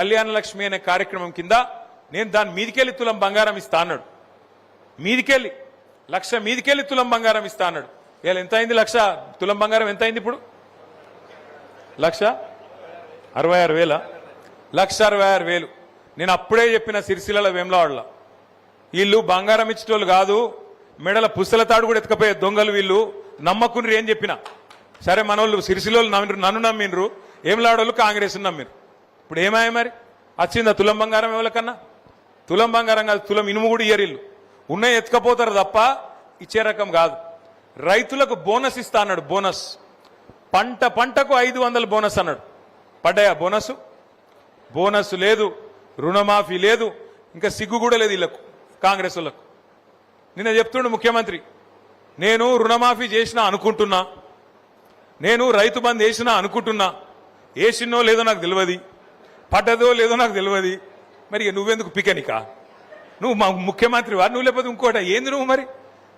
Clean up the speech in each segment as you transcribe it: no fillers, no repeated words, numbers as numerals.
కళ్యాణ లక్ష్మి అనే కార్యక్రమం కింద నేను దాని మీదికెళ్ళి తులం బంగారం ఇస్తా అన్నాడు. మీదికెళ్ళి లక్ష మీదికెళ్ళి తులం బంగారం ఇస్తా అన్నాడు. ఇలా ఎంత అయింది? లక్ష తులం బంగారం ఎంత అయింది ఇప్పుడు? 1,66,000. 1,66,000. నేను అప్పుడే చెప్పిన సిరిసిల్ల వేములవాడలో వీళ్ళు బంగారం ఇచ్చేటోళ్ళు కాదు, మెడల పుస్తల తాడు కూడా ఎత్తుకపోయే దొంగలు వీళ్ళు, నమ్మకుని ఏం చెప్పిన. సరే మనోళ్ళు సిరిసిల్లోళ్ళు నన్ను నమ్మినరు, వేములవాడోళ్ళు కాంగ్రెస్ నమ్మిరు. ఇప్పుడు ఏమాయ మరి వచ్చిందా తులం బంగారం? ఎవరికన్నా తులం బంగారం కాదు, తులం ఇనుము కూడా ఇయ్యరు. ఇల్లు ఉన్నాయి ఎత్తుకపోతారు తప్ప ఇచ్చే రకం కాదు. రైతులకు బోనస్ ఇస్తా అన్నాడు. బోనస్ పంటకు 500 బోనస్ అన్నాడు. పడ్డాయా బోనస్? బోనస్ లేదు, రుణమాఫీ లేదు, ఇంకా సిగ్గు కూడా లేదు వీళ్ళకు, కాంగ్రెస్ వాళ్ళకు. నిన్న చెప్తుండు ముఖ్యమంత్రి, నేను రుణమాఫీ చేసినా అనుకుంటున్నా, నేను రైతు బంద్ వేసినా అనుకుంటున్నా, వేసినో లేదో నాకు తెలియదు, పడ్డదో లేదో నాకు తెలియదు. మరి నువ్వెందుకు పికనికా? నువ్వు మా ముఖ్యమంత్రి వారు, నువ్వు లేకపోతే ఇంకోట ఏంది? నువ్వు మరి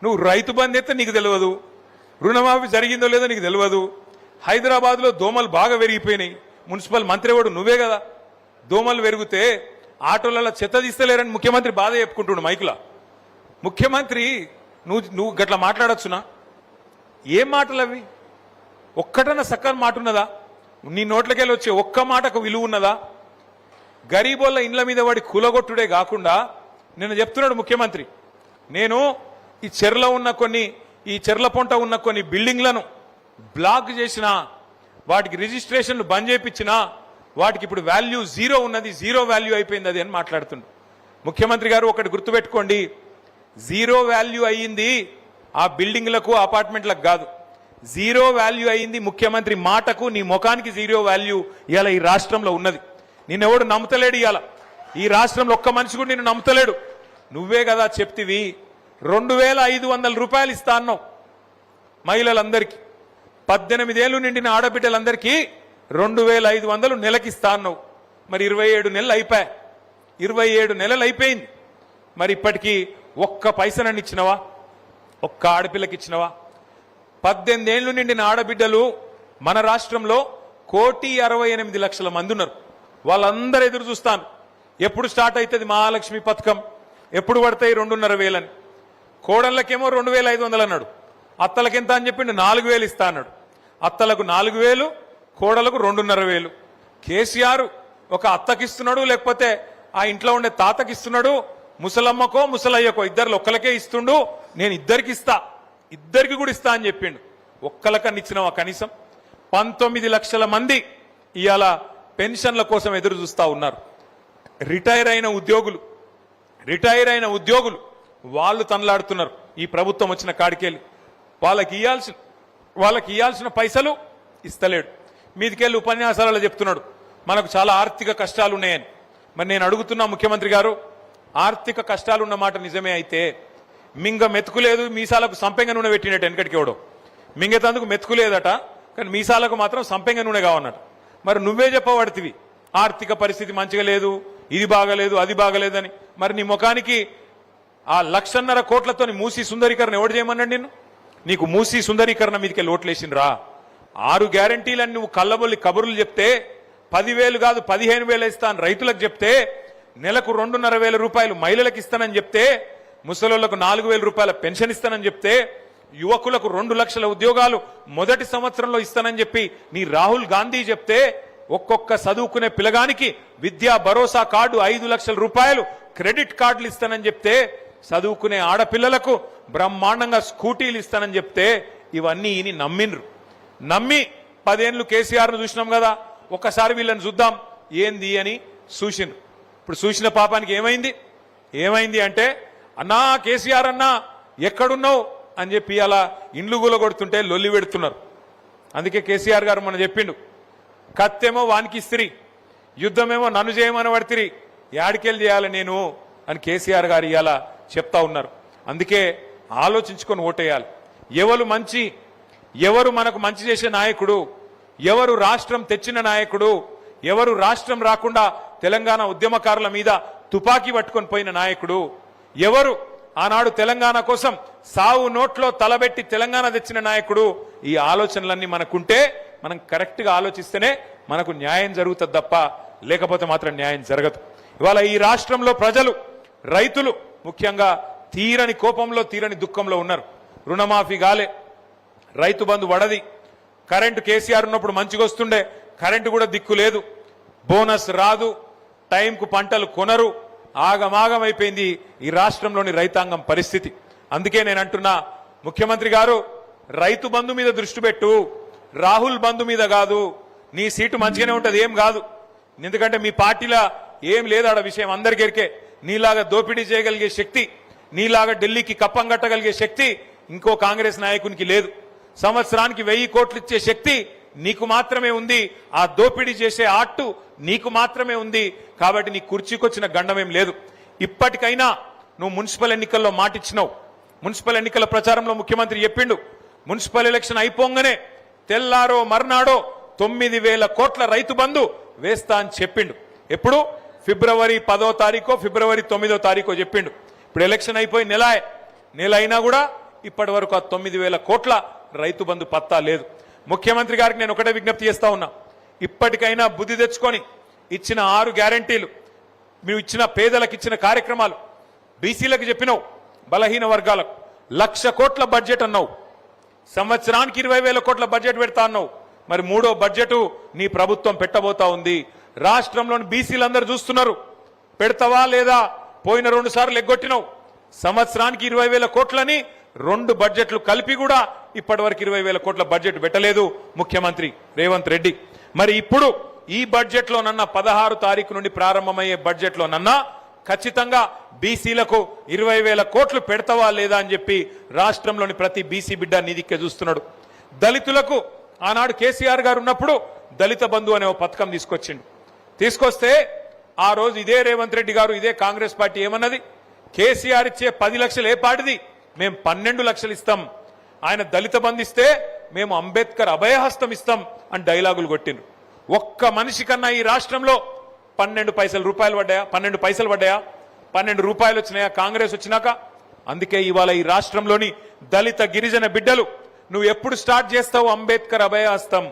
నువ్వు రైతు బంద్ అయితే నీకు తెలియదు, రుణమాఫీ జరిగిందో లేదో నీకు తెలియదు. హైదరాబాద్లో దోమలు బాగా పెరిగిపోయినాయి, మున్సిపల్ మంత్రి వాడు నువ్వే కదా. దోమలు పెరిగితే ఆటోలలో చెత్త తీస్తలేరని ముఖ్యమంత్రి బాధ చెప్పుకుంటుండు మైకులా. ముఖ్యమంత్రి నువ్వు గట్లా మాట్లాడచ్చునా? ఏం మాటలు అవి? ఒక్కటన్నా సక్కని మాట ఉన్నదా? నీ నోట్లకెళ్ళి వచ్చే ఒక్క మాటకు విలువ ఉన్నదా? గరీబోళ్ళ ఇండ్ల మీద వాడి కూలగొట్టుడే కాకుండా నిన్న చెప్తున్నాడు ముఖ్యమంత్రి, నేను ఈ చెర్ల ఉన్న ఈ చెర్ల పొంట ఉన్న కొన్ని బిల్డింగ్లను బ్లాక్ చేసిన, వాటికి రిజిస్ట్రేషన్లు బంద్ చేయించిన, వాటికి ఇప్పుడు వాల్యూ జీరో ఉన్నది, జీరో వాల్యూ అయిపోయింది అది అని మాట్లాడుతుండు. ముఖ్యమంత్రి గారు ఒకటి గుర్తుపెట్టుకోండి, జీరో వాల్యూ అయ్యింది ఆ బిల్డింగ్లకు అపార్ట్మెంట్లకు కాదు, జీరో వాల్యూ అయ్యింది ముఖ్యమంత్రి మాటకు, నీ ముఖానికి జీరో వాల్యూ ఇవాళ ఈ రాష్ట్రంలో ఉన్నది. నిన్నెవడు నమ్ముతలేడు. ఇవాళ ఈ రాష్ట్రంలో ఒక్క మనిషి కూడా నిన్ను నమ్ముతలేడు. నువ్వే కదా చెప్తివి 2,500 రూపాయలు ఇస్తా అన్నావు మహిళలందరికీ, 18 ఏళ్లు నిండిన ఆడబిడ్డలందరికీ 2,500 నెలకిస్తా అన్నావు. మరి 27 నెలలు అయిపోయా, 27 నెలలు అయిపోయింది. మరి ఇప్పటికీ ఒక్క పైసనని ఇచ్చినవా? ఒక్క ఆడపిల్లకి ఇచ్చినవా? 18 ఏళ్లు నిండిన ఆడబిడ్డలు మన రాష్ట్రంలో 1,68,00,000 మంది ఉన్నారు. వాళ్ళందరూ ఎదురు చూస్తాను, ఎప్పుడు స్టార్ట్ అవుతుంది మహాలక్ష్మి పథకం, ఎప్పుడు పడతాయి 2,500 అని. కోడళ్ళకేమో 2,500 అన్నాడు, అత్తలకు ఎంత అని చెప్పిండు 4,000 ఇస్తా అన్నాడు. అత్తలకు 4,000, కోడలకు 2,500. కేసీఆర్ ఒక అత్తకిస్తున్నాడు, లేకపోతే ఆ ఇంట్లో ఉండే తాతకిస్తున్నాడు, ముసలమ్మకో ముసలయ్యకో ఇద్దరు ఒక్కలకే ఇస్తుండు. నేను ఇద్దరికి కూడా ఇస్తా అని చెప్పిండు. ఒక్కలకన్నా ఇచ్చినావా? కనీసం 19 లక్షల మంది ఇవాళ పెన్షన్ల కోసం ఎదురు చూస్తా ఉన్నారు. రిటైర్ అయిన ఉద్యోగులు వాళ్ళు తనలాడుతున్నారు. ఈ ప్రభుత్వం వచ్చిన కాడికెళ్ళి వాళ్ళకి ఇయ్యాల్సిన పైసలు ఇస్తలేడు. మీదికెళ్ళి ఉపన్యాసాలలో చెప్తున్నాడు మనకు చాలా ఆర్థిక కష్టాలు ఉన్నాయని. మరి నేను అడుగుతున్నా ముఖ్యమంత్రి గారు, ఆర్థిక కష్టాలు ఉన్న మాట నిజమే అయితే మింగ మెతుకులేదు, మీసాలకు సంపెంగ నూనె పెట్టినట్టు వెనకటికి ఎవడో మింగేతందుకు మెతుకులేదట, కానీ మీసాలకు మాత్రం సంపెంగ నూనె కావన్నట్టు. మరి నువ్వే చెప్పబడుతుంది ఆర్థిక పరిస్థితి మంచిగా లేదు, ఇది బాగలేదు, అది బాగలేదని. మరి నీ ముఖానికి ఆ 1,50,000 కోట్లతో మూసీ సుందరీకరణ ఎవడు చేయమన్నాడు నిన్ను? నీకు మూసీ సుందరీకరణ మీదకి ఓట్లేసినరా? 6 గ్యారంటీలని నువ్వు కళ్ళబొల్లి కబుర్లు చెప్తే 10,000 కాదు 15,000 ఇస్తాను రైతులకు చెప్తే, నెలకు 2,500 రూపాయలు మహిళలకు ఇస్తానని చెప్తే, ముసలోళ్లకు 4,000 రూపాయల పెన్షన్ ఇస్తానని చెప్తే, యువకులకు 2 లక్షల ఉద్యోగాలు మొదటి సంవత్సరంలో ఇస్తానని చెప్పి నీ రాహుల్ గాంధీ చెప్తే, ఒక్కొక్క చదువుకునే పిల్లగానికి విద్యా భరోసా కార్డు 5 లక్షల రూపాయలు క్రెడిట్ కార్డులు ఇస్తానని చెప్తే, చదువుకునే ఆడపిల్లలకు బ్రహ్మాండంగా స్కూటీలు ఇస్తానని చెప్తే, ఇవన్నీ ఈయన నమ్మి 10 ఏళ్ళు కేసీఆర్ను చూసినాం కదా, ఒక్కసారి వీళ్ళని చూద్దాం ఏంది అని చూసిండ్రు. ఇప్పుడు చూసిన పాపానికి ఏమైంది అంటే, అన్నా కేసీఆర్ అన్నా ఎక్కడున్నావు అని చెప్పి అలా ఇండ్లు కూలగొడుతుంటే లొల్లి పెడుతున్నారు. అందుకే కేసీఆర్ గారు మనం చెప్పిండు, కత్తేమో వానికి ఇస్త్రీ, యుద్ధమేమో నన్ను చేయమని పడితిరి, యాడికెళ్ళి చేయాలి నేను అని కేసీఆర్ గారు ఇలా చెప్తా ఉన్నారు. అందుకే ఆలోచించుకొని ఓటేయాలి. ఎవరు మనకు మంచి చేసే నాయకుడు, ఎవరు రాష్ట్రం తెచ్చిన నాయకుడు, ఎవరు రాష్ట్రం రాకుండా తెలంగాణ ఉద్యమకారుల మీద తుపాకీ పట్టుకొని పోయిన నాయకుడు, ఎవరు ఆనాడు తెలంగాణ కోసం సావు నోట్లో తలబెట్టి తెలంగాణ తెచ్చిన నాయకుడు, ఈ ఆలోచనలన్నీ మనకుంటే మనం కరెక్ట్గా ఆలోచిస్తేనే మనకు న్యాయం జరుగుతుంది తప్ప లేకపోతే మాత్రం న్యాయం జరగదు. ఇవాళ ఈ రాష్ట్రంలో ప్రజలు, రైతులు ముఖ్యంగా తీరని కోపంలో, తీరని దుఃఖంలో ఉన్నారు. రుణమాఫీ గాలే, రైతు బంధు వడది, కరెంటు కేసీఆర్ ఉన్నప్పుడు మంచిగా వస్తుండే, కరెంటు కూడా దిక్కు లేదు, బోనస్ రాదు, టైంకు పంటలు కొనరు, ఆగమాగం అయిపోయింది ఈ రాష్ట్రంలోని రైతాంగం పరిస్థితి. అందుకే నేను అంటున్నా, ముఖ్యమంత్రి గారు రైతు బంధు మీద దృష్టి పెట్టు, రాహుల్ బంధు మీద కాదు. నీ సీటు మంచిగానే ఉంటది, ఏం కాదు. ఎందుకంటే మీ పార్టీలో ఏం లేదు ఆడ విషయం అందరికీ ఎరికే. నీలాగా దోపిడీ చేయగలిగే శక్తి, నీలాగా ఢిల్లీకి కప్పం కట్టగలిగే శక్తి ఇంకో కాంగ్రెస్ నాయకునికి లేదు. సంవత్సరానికి 1000 కోట్లు ఇచ్చే శక్తి నీకు మాత్రమే ఉంది. ఆ దోపిడీ చేసే ఆట్టు నీకు మాత్రమే ఉంది. కాబట్టి నీ కుర్చీకొచ్చిన గండమేం లేదు. ఇప్పటికైనా నువ్వు మున్సిపల్ ఎన్నికల్లో మాటిచ్చినావు. మున్సిపల్ ఎన్నికల ప్రచారంలో ముఖ్యమంత్రి చెప్పిండు, మున్సిపల్ ఎలక్షన్ అయిపోగానే తెల్లారో మర్నాడో 9000 కోట్ల రైతు బంధు వేస్తా అని చెప్పిండు. ఎప్పుడు? ఫిబ్రవరి 10వ తారీఖో ఫిబ్రవరి 9వ తారీఖో చెప్పిండు. ఇప్పుడు ఎలక్షన్ అయిపోయి నెల అయినా కూడా ఇప్పటి వరకు ఆ 9000 కోట్ల రైతు బంధు పత్తా లేదు. ముఖ్యమంత్రి గారికి నేను ఒకటే విజ్ఞప్తి చేస్తా ఉన్నా, ఇప్పటికైనా బుద్ధి తెచ్చుకొని ఇచ్చిన 6 గ్యారంటీలు, మీరు ఇచ్చిన పేదలకు ఇచ్చిన కార్యక్రమాలు, బీసీలకు చెప్పినావు, బలహీన వర్గాలకు 1,00,000 కోట్ల బడ్జెట్ అన్నావు, సంవత్సరానికి 20,000 కోట్ల బడ్జెట్ పెడతా అన్నావు. మరి 3వ బడ్జెట్ నీ ప్రభుత్వం పెట్టబోతా ఉంది. రాష్ట్రంలోని బీసీలందరూ చూస్తున్నారు, పెడతావా లేదా? పోయిన 2 సార్లు ఎగ్గొట్టినావు. సంవత్సరానికి 20,000 కోట్లని 2 బడ్జెట్లు కలిపి కూడా ఇప్పటి వరకు 20,000 కోట్ల బడ్జెట్ పెట్టలేదు ముఖ్యమంత్రి రేవంత్ రెడ్డి. మరి ఇప్పుడు ఈ బడ్జెట్ లోనన్నా 16 తారీఖు నుండి ప్రారంభమయ్యే బడ్జెట్ లోనన్నా ఖచ్చితంగా బీసీలకు 20,000 కోట్లు పెడతావా లేదా అని చెప్పి రాష్ట్రంలోని ప్రతి బీసీ బిడ్డ నిధికే చూస్తున్నాడు. దళితులకు ఆనాడు కేసీఆర్ గారు ఉన్నప్పుడు దళిత బంధు అనే ఒక పథకం తీసుకొస్తే ఆ రోజు ఇదే రేవంత్ రెడ్డి గారు, ఇదే కాంగ్రెస్ పార్టీ ఏమన్నది, కేసీఆర్ ఇచ్చే 10 లక్షలు ఏ పాటిది, మేము 12 లక్షలు ఇస్తాం, ఆయన దళిత బంధు ఇస్తే మేము అంబేద్కర్ అభయహస్తం ఇస్తాం అని డైలాగులు కొట్టిండ్రు. ఒక్క మనిషి కన్నా ఈ రాష్ట్రంలో 12 పైసలు పడ్డాయా? 12 రూపాయలు వచ్చినాయా కాంగ్రెస్ వచ్చినాక? అందుకే ఇవాళ ఈ రాష్ట్రంలోని దళిత గిరిజన బిడ్డలు, నువ్వు ఎప్పుడు స్టార్ట్ చేస్తావు అంబేద్కర్ అభయహస్తం,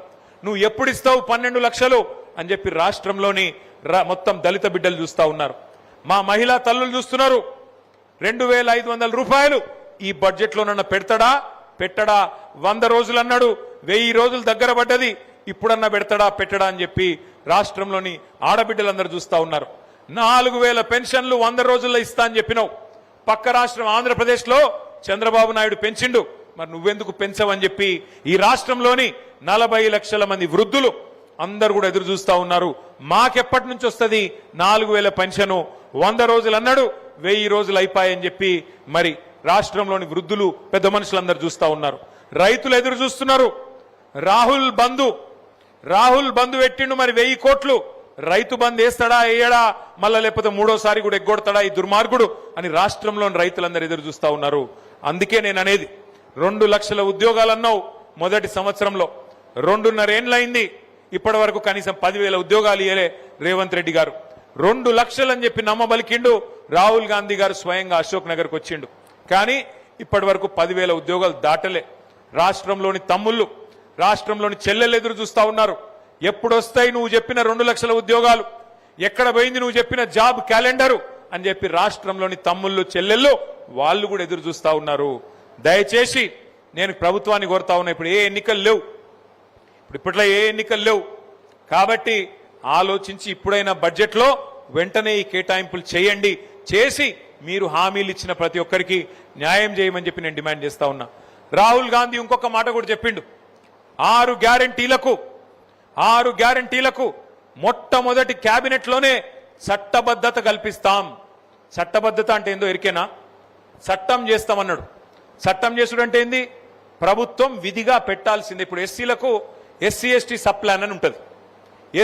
నువ్వు ఎప్పుడు ఇస్తావు 12 లక్షలు అని చెప్పి రాష్ట్రంలోని మొత్తం దళిత బిడ్డలు చూస్తా ఉన్నారు. మా మహిళా తల్లులు చూస్తున్నారు. 2,500 రూపాయలు ఈ బడ్జెట్ లోనన్నా పెట్టడా? 100 రోజులు అన్నాడు, 1000 రోజులు దగ్గర పడ్డది, ఇప్పుడన్నా పెట్టడా అని చెప్పి రాష్ట్రంలోని ఆడబిడ్డలందరూ చూస్తా ఉన్నారు. 4,000 పెన్షన్లు 100 రోజుల్లో ఇస్తా అని చెప్పినావు. పక్క రాష్ట్రం ఆంధ్రప్రదేశ్ లో చంద్రబాబు నాయుడు పెంచిండు, మరి నువ్వెందుకు పెంచవని చెప్పి ఈ రాష్ట్రంలోని 40 లక్షల మంది వృద్ధులు అందరు కూడా ఎదురు చూస్తా ఉన్నారు. మాకెప్పటి నుంచి వస్తుంది 4,000 పెన్షన్? 100 రోజులు అన్నాడు, 1000 రోజులు అయిపోయాయని చెప్పి మరి రాష్ట్రంలోని వృద్ధులు, పెద్ద మనుషులందరూ చూస్తా ఉన్నారు. రైతులు ఎదురు చూస్తున్నారు. రాహుల్ బంధు పెట్టిండు, మరి 1000 కోట్లు రైతు బంధు వేస్తాడా వేయడా, మళ్ళా లేకపోతే 3వసారి కూడా ఎగ్గొడతాడా ఈ దుర్మార్గుడు అని రాష్ట్రంలోని రైతులందరూ ఎదురు చూస్తా ఉన్నారు. అందుకే నేను అనేది, 2 లక్షల ఉద్యోగాలు అన్నావు మొదటి సంవత్సరంలో, 2.5 ఏళ్లైంది, ఇప్పటి వరకు కనీసం 10,000 ఉద్యోగాలు ఇయ్యలే రేవంత్ రెడ్డి గారు. 2 లక్షలు అని చెప్పి నమ్మబలికిండు. రాహుల్ గాంధీ గారు స్వయంగా అశోక్ నగర్కి వచ్చిండు, కానీ ఇప్పటి వరకు 10,000 ఉద్యోగాలు దాటలే. రాష్ట్రంలోని తమ్ముళ్ళు, రాష్ట్రంలోని చెల్లెళ్ళు ఎదురు చూస్తా ఉన్నారు. ఎప్పుడొస్తాయి నువ్వు చెప్పిన 2 లక్షల ఉద్యోగాలు, ఎక్కడ పోయింది నువ్వు చెప్పిన జాబ్ క్యాలెండరు అని చెప్పి రాష్ట్రంలోని తమ్ముళ్ళు, చెల్లెళ్ళు వాళ్ళు కూడా ఎదురు చూస్తా ఉన్నారు. దయచేసి నేను ప్రభుత్వాన్ని కోరుతా ఉన్నా, ఇప్పుడు ఏ ఎన్నికలు లేవు, ఇప్పట్లో ఏ ఎన్నికలు లేవు కాబట్టి ఆలోచించి ఇప్పుడైనా బడ్జెట్ లో వెంటనే ఈ కేటాయింపులు చేయండి, చేసి మీరు హామీలు ఇచ్చిన ప్రతి ఒక్కరికి న్యాయం చేయమని చెప్పి నేను డిమాండ్ చేస్తా ఉన్నా. రాహుల్ గాంధీ ఇంకొక మాట కూడా చెప్పిండు, 6 గ్యారంటీలకు మొట్టమొదటి కేబినెట్ లోనే చట్టబద్ధత కల్పిస్తాం. చట్టబద్ధత అంటే ఏందో ఎరికేనా? చట్టం చేస్తామన్నాడు. చట్టం చేసుడు అంటే ఏంది? ప్రభుత్వం విధిగా పెట్టాల్సిందే. ఇప్పుడు ఎస్సీలకు SC/ST సబ్ ప్లాన్ అని ఉంటుంది.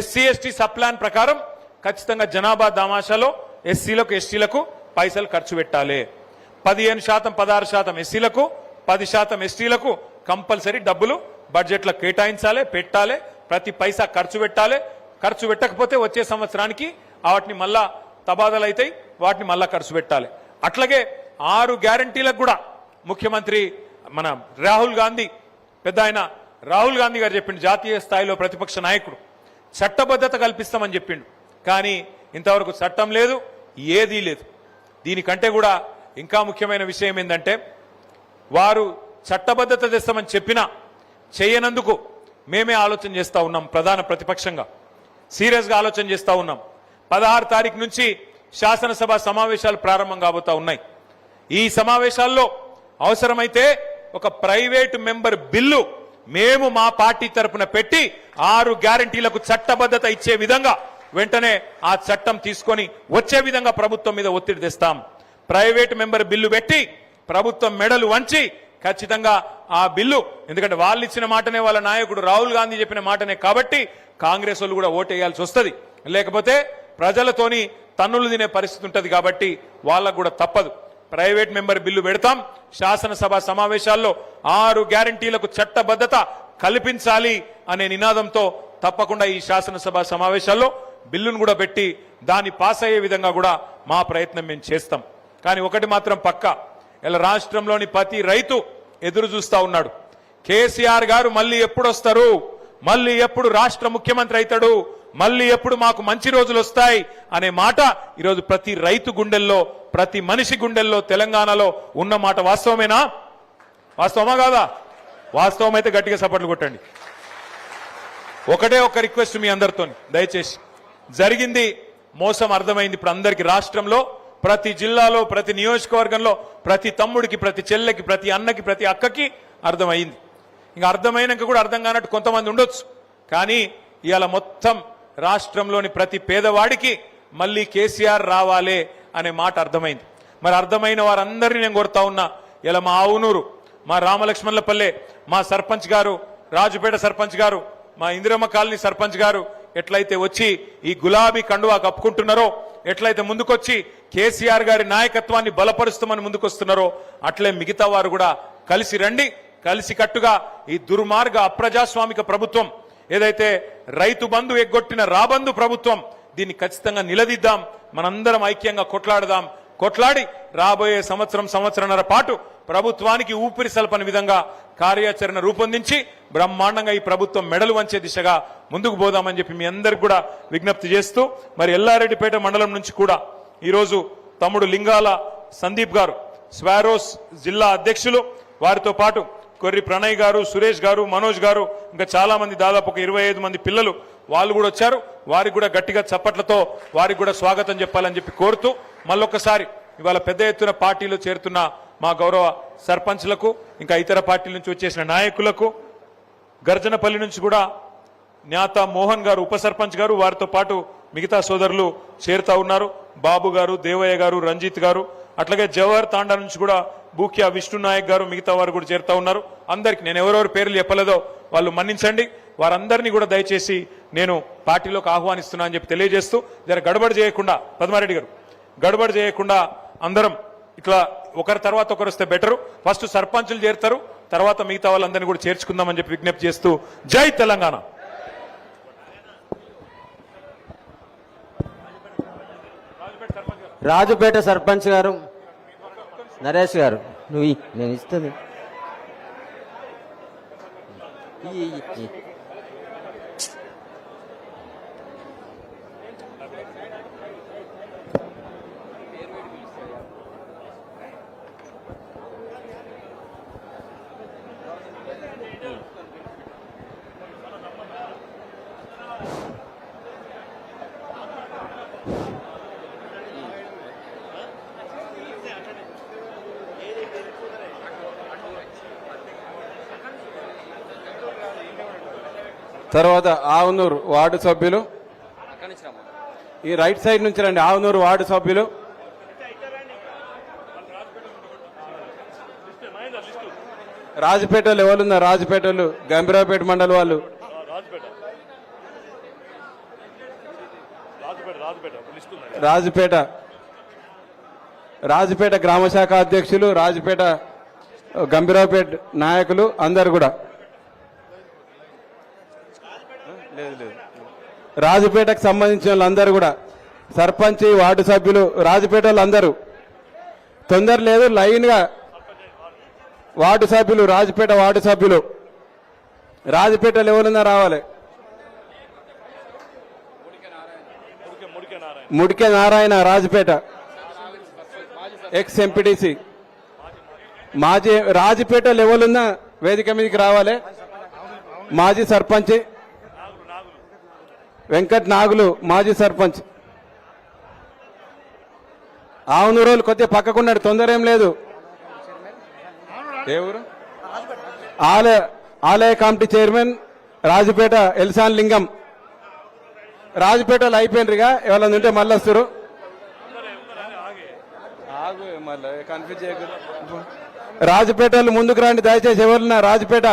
SC/ST సబ్ ప్లాన్ ప్రకారం ఖచ్చితంగా జనాభా దామాషాలో ఎస్సీలకు ఎస్టీలకు పైసలు ఖర్చు పెట్టాలి. 15%, 16% ఎస్సీలకు, 10% ఎస్టీలకు కంపల్సరీ డబ్బులు బడ్జెట్లో కేటాయించాలి, పెట్టాలి, ప్రతి పైసా ఖర్చు పెట్టాలి. ఖర్చు పెట్టకపోతే వచ్చే సంవత్సరానికి వాటిని మళ్ళా తబాదలు అవుతాయి, వాటిని మళ్ళా ఖర్చు పెట్టాలి. అట్లాగే 6 గ్యారంటీలకు కూడా ముఖ్యమంత్రి మన రాహుల్ గాంధీ గారు చెప్పిండు, జాతీయ స్థాయిలో ప్రతిపక్ష నాయకుడు చట్టబద్ధత కల్పిస్తామని చెప్పిండు. కానీ ఇంతవరకు చట్టం లేదు, ఏదీ లేదు. దీనికంటే కూడా ఇంకా ముఖ్యమైన విషయం ఏంటంటే వారు చట్టబద్ధత తెస్తామని చెప్పినా చేయనందుకు మేమే ఆలోచన చేస్తూ ఉన్నాం. ప్రధాన ప్రతిపక్షంగా సీరియస్గా ఆలోచన చేస్తూ ఉన్నాం. 16 తారీఖు నుంచి శాసనసభ సమావేశాలు ప్రారంభం కాబోతా ఉన్నాయి. ఈ సమావేశాల్లో అవసరమైతే ఒక ప్రైవేటు మెంబర్ బిల్లు మేము మా పార్టీ తరపున పెట్టి 6 గ్యారంటీలకు చట్టబద్ధత ఇచ్చే విధంగా వెంటనే ఆ చట్టం తీసుకొని వచ్చే విధంగా ప్రభుత్వం మీద ఒత్తిడి తెస్తాం. ప్రైవేట్ మెంబర్ బిల్లు పెట్టి ప్రభుత్వం మెడలు వంచి ఖచ్చితంగా ఆ బిల్లు, ఎందుకంటే వాళ్ళు ఇచ్చిన మాటనే వాళ్ళ నాయకుడు రాహుల్ గాంధీ చెప్పిన మాటనే కాబట్టి కాంగ్రెస్ వాళ్ళు కూడా ఓటేయాల్సి వస్తుంది. లేకపోతే ప్రజలతోని తన్నులు తినే పరిస్థితి ఉంటుంది. కాబట్టి వాళ్ళకు కూడా తప్పదు. ప్రైవేట్ మెంబర్ బిల్లు పెడతాం. శాసనసభ సమావేశాల్లో 6 గ్యారంటీలకు చట్టబద్ధత కల్పించాలి అనే నినాదంతో తప్పకుండా ఈ శాసనసభ సమావేశాల్లో బిల్లును కూడా పెట్టి దాన్ని పాస్ అయ్యే విధంగా కూడా మా ప్రయత్నం మేము చేస్తాం. కానీ ఒకటి మాత్రం పక్కా, ఇలా రాష్ట్రంలోని ప్రతి రైతు ఎదురు చూస్తా ఉన్నాడు. కేసీఆర్ గారు మళ్ళీ ఎప్పుడు వస్తారు, మళ్ళీ ఎప్పుడు రాష్ట్ర ముఖ్యమంత్రి అవుతాడు, మళ్ళీ ఎప్పుడు మాకు మంచి రోజులు వస్తాయి అనే మాట ఈరోజు ప్రతి రైతు గుండెల్లో, ప్రతి మనిషి గుండెల్లో తెలంగాణలో ఉన్న మాట వాస్తవమేనా? వాస్తవమా కాదా? వాస్తవం అయితే గట్టిగా సపోర్ట్లు కొట్టండి. ఒకటే ఒక రిక్వెస్ట్ మీ అందరితో, దయచేసి జరిగింది మోసం అర్థమైంది ఇప్పుడు అందరికి. రాష్ట్రంలో ప్రతి జిల్లాలో, ప్రతి నియోజకవర్గంలో, ప్రతి తమ్ముడికి, ప్రతి చెల్లెకి, ప్రతి అన్నకి, ప్రతి అక్కకి అర్థమైంది. ఇంకా అర్థమైనాక కూడా అర్థం కానట్టు కొంతమంది ఉండొచ్చు. కానీ ఇవాళ మొత్తం రాష్ట్రంలోని ప్రతి పేదవాడికి మళ్ళీ కేసీఆర్ రావాలే అనే మాట అర్థమైంది. మరి అర్థమైన వారందరినీ నేను కోరుతా ఉన్నా, ఇలా మా ఆవునూరు, మా రామలక్ష్మణులపల్లె, మా సర్పంచ్ గారు, రాజుపేట సర్పంచ్ గారు, మా ఇందిరమ్మ కాలనీ సర్పంచ్ గారు ఎట్లయితే వచ్చి ఈ గులాబీ కండువా కప్పుకుంటున్నారో, ఎట్లయితే ముందుకొచ్చి కేసీఆర్ గారి నాయకత్వాన్ని బలపరుస్తామని ముందుకొస్తున్నారో, అట్లే మిగతా వారు కూడా కలిసి రండి. కలిసి కట్టుగా ఈ దుర్మార్గ అప్రజాస్వామిక ప్రభుత్వం ఏదైతే రైతు బంధు ఎగ్గొట్టిన రాబంధు ప్రభుత్వం, దీన్ని ఖచ్చితంగా నిలదీద్దాం. మనందరం ఐక్యంగా కొట్లాడదాం. కొట్లాడి రాబోయే సంవత్సరంన్నర పాటు ప్రభుత్వానికి ఊపిరి సల్పని విధంగా కార్యాచరణ రూపొందించి బ్రహ్మాండంగా ఈ ప్రభుత్వం మెడలు వంచే దిశగా ముందుకు పోదామని చెప్పి మీ అందరికి కూడా విజ్ఞప్తి చేస్తూ, మరి ఎల్లారెడ్డిపేట మండలం నుంచి కూడా ఈరోజు తమ్ముడు లింగాల సందీప్ గారు, స్వారోస్ జిల్లా అధ్యక్షులు, వారితో పాటు కొర్రి ప్రణయ్ గారు, సురేష్ గారు, మనోజ్ గారు, ఇంకా చాలా మంది, దాదాపు ఒక 25 మంది పిల్లలు వాళ్ళు కూడా వచ్చారు. వారికి కూడా గట్టిగా చప్పట్లతో వారికి కూడా స్వాగతం చెప్పాలని చెప్పి కోరుతూ, మళ్ళొక్కసారి ఇవాళ పెద్ద ఎత్తున పార్టీలో చేరుతున్న మా గౌరవ సర్పంచ్లకు, ఇంకా ఇతర పార్టీల నుంచి వచ్చేసిన నాయకులకు, గర్జనపల్లి నుంచి కూడా జ్ఞాత మోహన్ గారు ఉప సర్పంచ్ గారు, వారితో పాటు మిగతా సోదరులు చేరుతా ఉన్నారు. బాబు గారు, దేవయ్య గారు, రంజిత్ గారు, అట్లాగే జవహర్ తాండా నుంచి కూడా బూక్యా విష్ణు నాయక్ గారు, మిగతా వారు కూడా చేరుతా ఉన్నారు. అందరికి నేను ఎవరెవరు పేర్లు చెప్పలేదో వాళ్ళు మన్నించండి. వారందరినీ కూడా దయచేసి నేను పార్టీలోకి ఆహ్వానిస్తున్నా అని చెప్పి తెలియజేస్తూ, జర గడబడి చేయకుండా, పద్మారెడ్డి గారు గడబడి చేయకుండా అందరం ఇట్లా ఒకరి తర్వాత ఒకరు వస్తే బెటరు. ఫస్ట్ సర్పంచులు చేరుతారు, తర్వాత మిగతా వాళ్ళందరినీ కూడా చేర్చుకుందామని చెప్పి విజ్ఞప్తి చేస్తూ, జై తెలంగాణ. రాజుపేట సర్పంచ్ గారు నరేష్ గారు, నువ్వు నేను ఇస్తుంది తర్వాత ఆవునూరు వార్డు సభ్యులు, ఈ రైట్ సైడ్ నుంచి రండి. ఆవునూరు వార్డు సభ్యులు, రాజపేటలో ఎవరున్నారు? రాజపేటలు గంభీరావుపేట మండలి వాళ్ళు, రాజపేట గ్రామ శాఖ అధ్యక్షులు, రాజపేట గంభీరావుపేట నాయకులు అందరు కూడా, రాజపేటకు సంబంధించిన వాళ్ళందరూ కూడా, సర్పంచ్, వార్డు సభ్యులు, రాజపేట వాళ్ళందరూ తొందర లేదు, లైన్ గా వార్డు సభ్యులు, రాజపేట వార్డు సభ్యులు, రాజపేటలో ఎవరున్నా రావాలి. ముడికే నారాయణ రాజపేట ఎక్స్ ఎంపీటీసీ మాజీ రాజపేట లెవెల్ ఉన్న వేదిక మీదకి రావాలి. మాజీ సర్పంచ్ వెంకట్ నాగులు మాజీ సర్పంచ్. ఆవునూరోలు కొద్దిగా పక్కకున్నాడు, తొందర ఏం లేదు. ఏ ఊరు? ఆలయ కమిటీ చైర్మన్ రాజపేట ఎల్సాన్ లింగం. రాజపేటలో అయిపోయినరుగా, ఎవరైనా ఉంటే మళ్ళీ వస్తారు. కన్ఫ్యూజ్ చేయకూడదు. రాజపేటలో ముందుకు రండి దయచేసి. ఎవరున్నా రాజపేట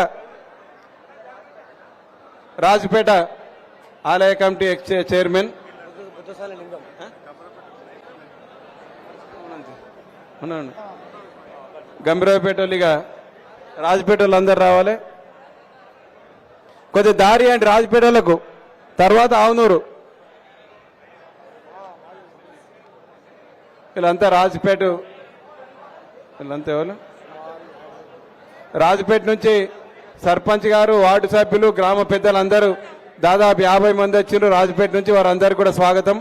ఆలయ కమిటీ చైర్మన్ గంభీరావుపేటోళ్ళిగా రాజపేటలో అందరు రావాలి. కొద్దిగా దారి అండి రాజపేటలకు, తర్వాత ఆవునూరు. వీళ్ళంతా వీళ్ళంతా ఎవరు? రాజపేట నుంచి సర్పంచ్ గారు, వార్డు సభ్యులు, గ్రామ పెద్దలందరూ దాదాపు 50 మంది వచ్చిండ్రు రాజపేట నుంచి. వారందరికీ కూడా స్వాగతం.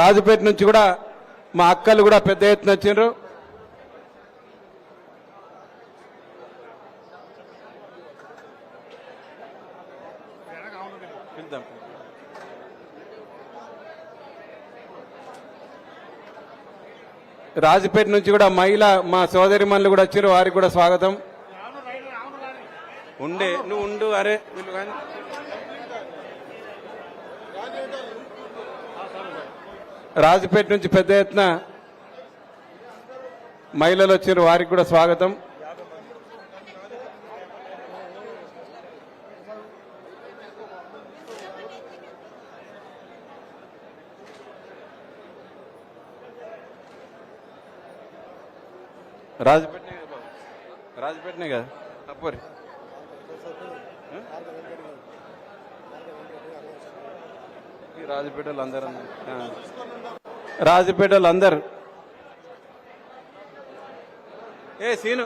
రాజపేట నుంచి కూడా మా అక్కలు కూడా పెద్ద ఎత్తున వచ్చిండ్రు. రాజపేట నుంచి కూడా మా సోదరి మనులు కూడా వచ్చారు, వారికి కూడా స్వాగతం. నువ్వు ఉండు. అరే వీళ్ళు కానీ రాజపేట నుంచి పెద్ద ఎత్తున మహిళలు వచ్చారు, వారికి కూడా స్వాగతం. రాజపేటనే కదా అప్పరి. రాజపేటలు అందరు సీను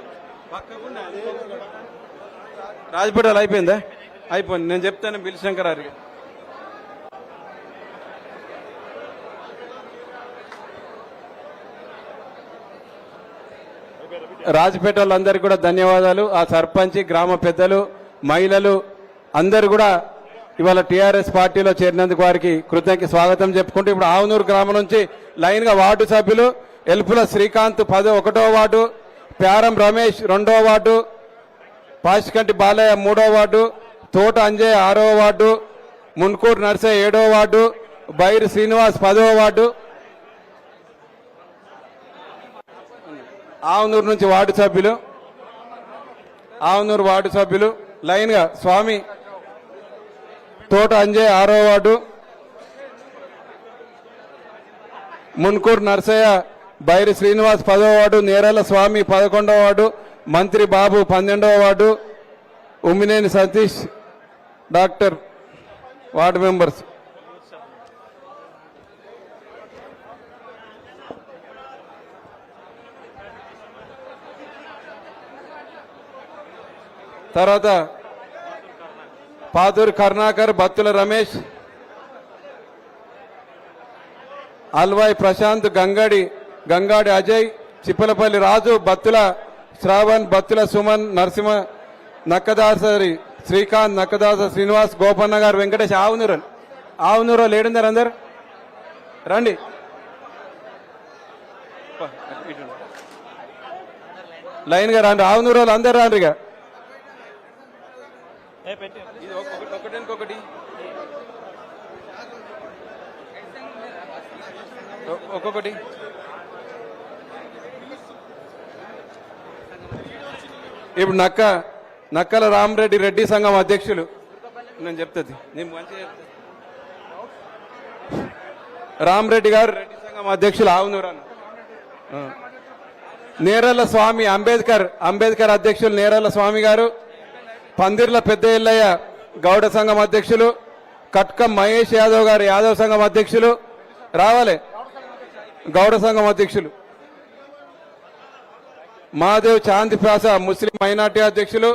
రాజపేటలు అయిపోయిందా? అయిపోయింది. నేను చెప్తాను బిల్ శంకర్ గారికి. రాజపేట వాళ్ళందరికీ కూడా ధన్యవాదాలు. ఆ సర్పంచ్, గ్రామ పెద్దలు, మహిళలు అందరూ కూడా ఇవాళ టీఆర్ఎస్ పార్టీలో చేరినందుకు వారికి స్వాగతం చెప్పుకుంటూ ఇప్పుడు ఆవునూరు గ్రామం నుంచి లైన్ గా వార్డు సభ్యులు ఎల్పుల శ్రీకాంత్ 1వ వార్డు, ప్యారం రమేష్ 2వ వార్డు, పాసికంటి బాలయ్య 3వ వార్డు, తోట అంజయ్ 6వ వార్డు, మున్కూరు నర్సయ్య 7వ వార్డు, బైరు శ్రీనివాస్ 10వ వార్డు. ఆవునూరు నుంచి ఆవునూరు వార్డు సభ్యులు లైన్ గా స్వామి, తోట అంజయ్ 6వ వార్డు, మున్కూరు నర్సయ్య, బైరి శ్రీనివాస్ 10వ వార్డు, నేరల స్వామి 11వ వార్డు, మంత్రి బాబు 12వ ward, Ummineni Satish doctor ward members. తర్వాత పాదూరు కరుణాకర్, బత్తుల రమేష్, అల్వాయ్ ప్రశాంత్, గంగాడి అజయ్, చిప్పలపల్లి రాజు, బత్తుల శ్రావణ్, బత్తుల సుమన్, నరసింహ, నక్కదాసరి శ్రీకాంత్, నక్కదాస శ్రీనివాస్, గోపన్న గారు, వెంకటేష్. ఆవునూరు లేడుందరు అందరు రండి. లైన్ గా రండి. ఆవునూరు వాళ్ళు అందరు రండి. ఇక ఒకటి ఒక్కొక్కటి. ఇప్పుడు నక్కల రామరెడ్డి రెడ్డి సంఘం అధ్యక్షులు. నేను చెప్తుంది నేను మంచిగా చెప్తా. రామరెడ్డి గారు రెడ్డి సంఘం అధ్యక్షులు ఆవునూరు. నేరళ్ళ స్వామి అంబేద్కర్ అధ్యక్షులు నేరళ్ళ స్వామి గారు, పందిర్ల పెద్ద ఎల్లయ్య గౌడ సంఘం అధ్యక్షులు, కట్కం మహేష్ యాదవ్ గారు యాదవ్ సంఘం అధ్యక్షులు రావాలి. గౌడ సంఘం అధ్యక్షులు మహాదేవ్ చాందిప్రాస ముస్లిం మైనార్టీ అధ్యక్షులు,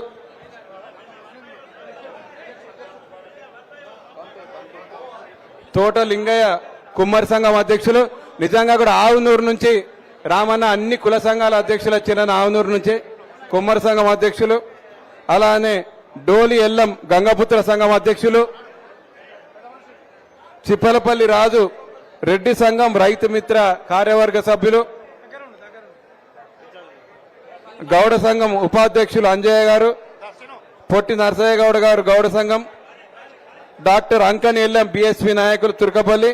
తోట లింగయ్య కుమ్మరి సంఘం అధ్యక్షులు. నిజంగా కూడా ఆవునూరు నుంచి రామన్న అన్ని కుల సంఘాల అధ్యక్షులు వచ్చిన ఆవునూరు నుంచి కుమ్మరి సంఘం అధ్యక్షులు. అలానే డోలి ఎల్లం గంగపుత్ర సంఘం అధ్యక్షులు. చిప్పలపల్లి రాజు రెడ్డి సంఘం రైతు మిత్ర కార్యవర్గ సభ్యులు. గౌడ సంఘం ఉపాధ్యక్షులు అంజయ్య గారు. పొట్టి నరసయ్య గౌడ గారు గౌడ సంఘం. డాక్టర్ అంకని ఎల్లం బిఎస్పి నాయకులు తుర్కపల్లి.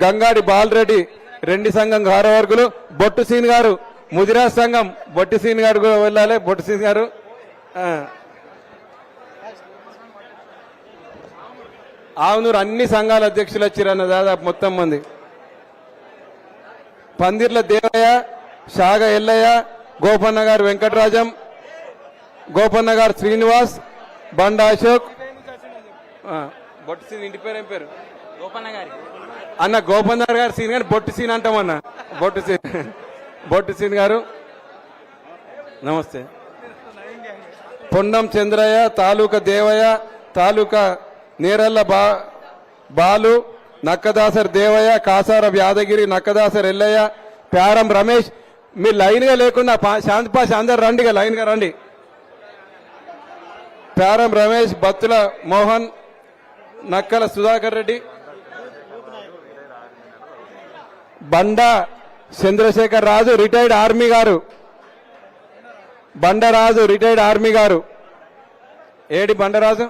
గంగాడి బాలరెడ్డి రెడ్డి సంఘం కార్యవర్గులు. బొట్టు సీన్ గారు ముదిరాజ్ సంఘం. బొట్టి సీన్ గారు కూడా వెళ్ళాలి. బొట్టు సీన్ గారు ఆవునూరు అన్ని సంఘాల అధ్యక్షులు వచ్చిరన్న దాదాపు మొత్తం మంది. పందిర్ల దేవయ్య, షాగ ఎల్లయ్య, గోపన్న గారు వెంకటరాజం, గోపన్న గారు శ్రీనివాస్, బండ అశోక్. బొట్టు సీన్ ఇంటి పేరు ఏం పేరు? అన్న గోపన్న గారు సీన్ గారు బొట్టు సీన్ అంటామన్న. బొట్టు సీన్ గారు నమస్తే. పొన్నం చంద్రయ్య, తాలూకా దేవయ్య, తాలూకా నేరల్ల బాలు, నక్కదాసర్ దేవయ్య, కాసారం యాదగిరి, నక్కదాసర్ ఎల్లయ్య, ప్యారం రమేష్. మీరు లైన్ గా లేకుండా శాంతి పాష అందరు రండిగా లైన్ గా రండి. ప్యారం రమేష్, బత్తుల మోహన్, నక్కల సుధాకర్ రెడ్డి, బండా చంద్రశేఖర్ రాజు రిటైర్డ్ ఆర్మీ గారు. బండరాజు రిటైర్డ్ ఆర్మీ గారు. ఏడి బండరాజు?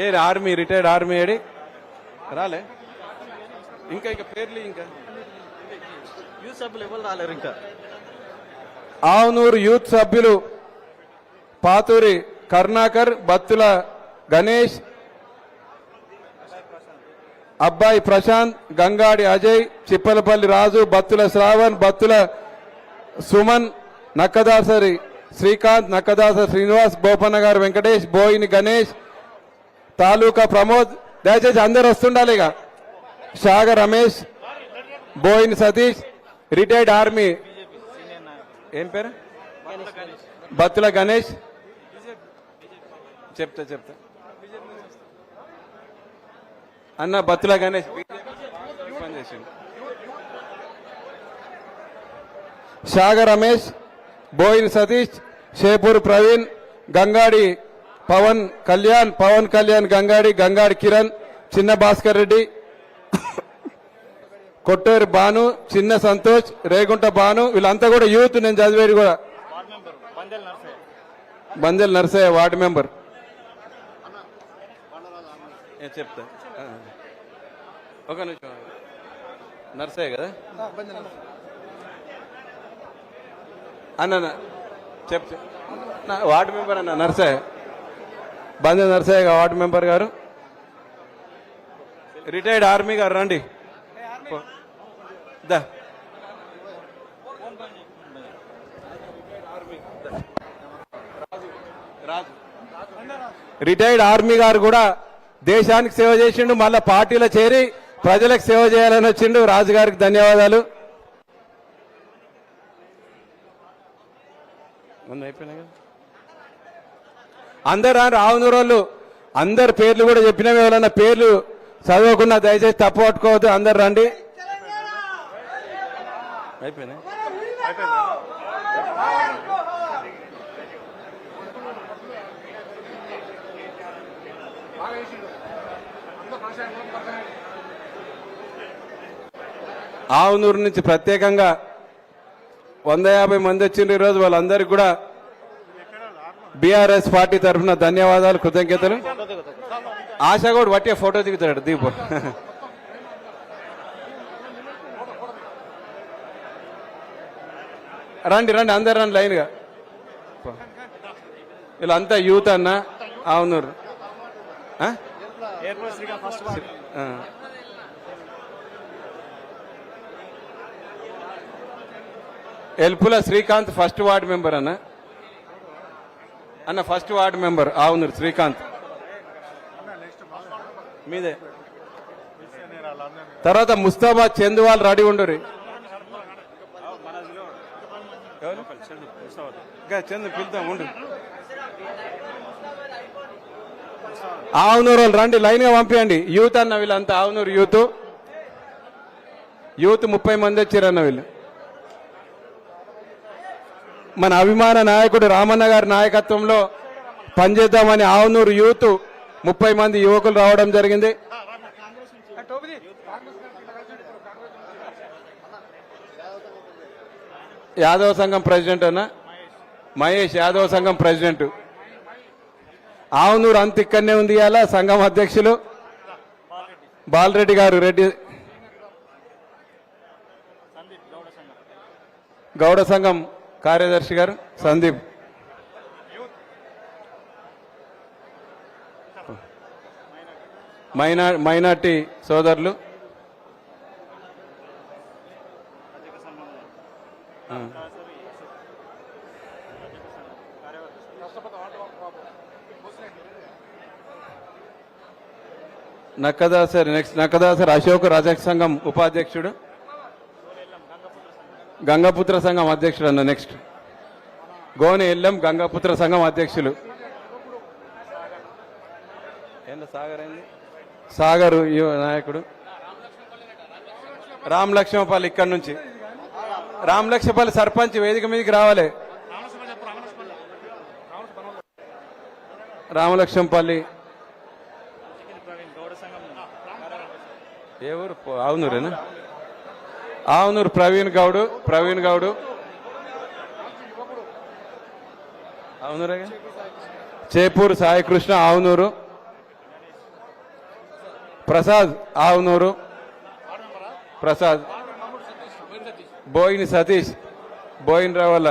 ఏ ఆర్మీ రిటైర్డ్ ఆర్మీ ఏడి రాలే? ఇంకా ఇంకా పేర్లు ఇంకా యూత్ సభ్యులు ఎవరు రాలేరు. ఇంకా ఆవునూరు యూత్ సభ్యులు పాతూరి కరుణాకర్, బత్తుల గణేష్, అబ్బాయి ప్రశాంత్, గంగాడి అజయ్, చిప్పలపల్లి రాజు, బత్తుల శ్రావణ్, బత్తుల సుమన్, నక్కదాసరి శ్రీకాంత్, నక్కదాసరి శ్రీనివాస్, బోపన్న గారు వెంకటేష్, బోయిని గణేష్, తాలూకా ప్రమోద్. దయచేసి అందరు వస్తుండాలి. ఇక షాగ రమేష్, బోయిని సతీష్, రిటైర్డ్ ఆర్మీ ఏం పేరు? బత్తుల గణేష్. చెప్తా అన్న బత్తుల గణేష్ షాగ రమేష్, బోయిన్ సతీష్, షేపూర్ ప్రవీణ్, గంగాడి పవన్ కళ్యాణ్ గంగాడి, గంగాడి కిరణ్, చిన్న భాస్కర్ రెడ్డి, కొట్టేరు భాను, చిన్న సంతోష్, రేగుంట భాను. వీళ్ళంతా కూడా యూత్. నేను చదివేది కూడా బందెల్ నర్సయ్య వార్డు మెంబర్. చెప్తా ఒక నిమిషం. నర్సయ్య కదా అన్న? చెప్తా. వార్డు మెంబర్ అన్న నర్సయ్య, బందెల్ నర్సయ్య వార్డు మెంబర్ గారు. రిటైర్డ్ ఆర్మీ గారు రండి. రిటైర్డ్ ఆర్మీ గారు కూడా దేశానికి సేవ చేసిండు. మళ్ళా పార్టీలో చేరి ప్రజలకు సేవ చేయాలని వచ్చిండు. రాజు గారికి ధన్యవాదాలు. అందరు ఆవునూరు వాళ్ళు అందరు పేర్లు కూడా చెప్పినవి. ఎవరన్నా పేర్లు చదవకుండా దయచేసి తప్పు పట్టుకోవద్దు. అందరు రండి. అయిపోయినా ఆవునూరు నుంచి ప్రత్యేకంగా 150 మంది వచ్చిండ్రు ఈరోజు. వాళ్ళందరికీ కూడా బీఆర్ఎస్ పార్టీ తరఫున ధన్యవాదాలు, కృతజ్ఞతలు. ఆశ కూడా వట్టే ఫోటో దిగుతాడు. దీపు రండి అందరు రండి లైన్గా. వీళ్ళంతా యూత్ అన్న Avunuru. Elpula Srikanth first ward member అన్న first ward member Avunuru Srikanth మీదే. తర్వాత ముస్తాబాద్ చందువాల్ రెడీ ఉండరు. చందు పిలుద్దాం ఉండు. ఆవునూరు వాళ్ళు రండి, లైన్ గా పంపించండి. యూత్ అన్న వీళ్ళంతా ఆవునూరు యూత్ 30 మంది వచ్చారన్న వీళ్ళు. మన అభిమాన నాయకుడు రామన్న గారి నాయకత్వంలో పనిచేద్దామని ఆవునూరు యూత్ 30 మంది యువకులు రావడం జరిగింది. యాదవ సంఘం ప్రెసిడెంట్ అన్న మహేష్, యాదవ సంఘం ప్రెసిడెంట్. ఆవునూరు అంత ఇక్కడనే ఉంది. ఇవాళ సంఘం అధ్యక్షులు బాలరెడ్డి గారు, రెడ్డి గౌడ సంఘం కార్యదర్శి గారు సందీప్, మైనార్టీ సోదరులు, నక్కదాసరి అశోక్ రజక సంఘం ఉపాధ్యక్షుడు, గంగపుత్ర సంఘం అధ్యక్షుడు అన్న. నెక్స్ట్ గోనె ఎల్లం గంగపుత్ర సంఘం అధ్యక్షులు. సాగర్ నాయకుడు రామ్ లక్ష్మపల్లి. ఇక్కడ నుంచి రామ్ లక్ష్మపల్లి సర్పంచ్ వేదిక మీదకి రావాలి. రామలక్ష్మంపల్లి ఏ ఊరు? ఆవునూరేనా? ఆవునూరు ప్రవీణ్ గౌడు ఆవునూరే. చేపూరు సాయికృష్ణ ఆవునూరు. ప్రసాద్ ఆవునూరు. ప్రసాద్. బోయిని సతీష్, బోయిన రావాల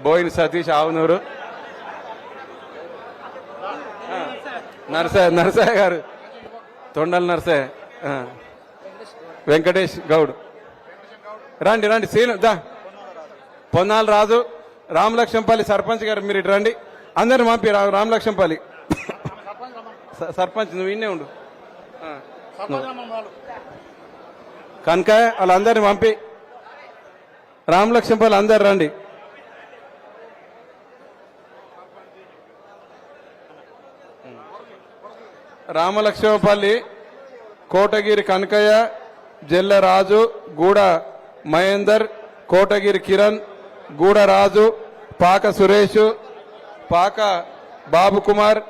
బోయిని సతీష్ ఆవునూరు. నరసయ్య గారు, తొండల నరసయ్య. వెంకటేష్ గౌడ్. రండి సీను దా. పొన్నాల రాజు. రామలక్ష్మంపల్లి సర్పంచ్ గారు మీరు ఇటు రండి. అందరిని పంపి. రామలక్ష్మంపల్లి సర్పంచ్ నువ్వు ఇన్నే ఉండు. కనుక వాళ్ళందరిని పంపి రామలక్ష్మంపల్లి అందరు రండి. రామలక్ష్మపల్లి కోటగిరి కనకయ్య, జెల్ల రాజు, గూడ మహేందర్, కోటగిరి కిరణ్, గూడ రాజు, పాక సురేష్, పాక బాబు కుమార్,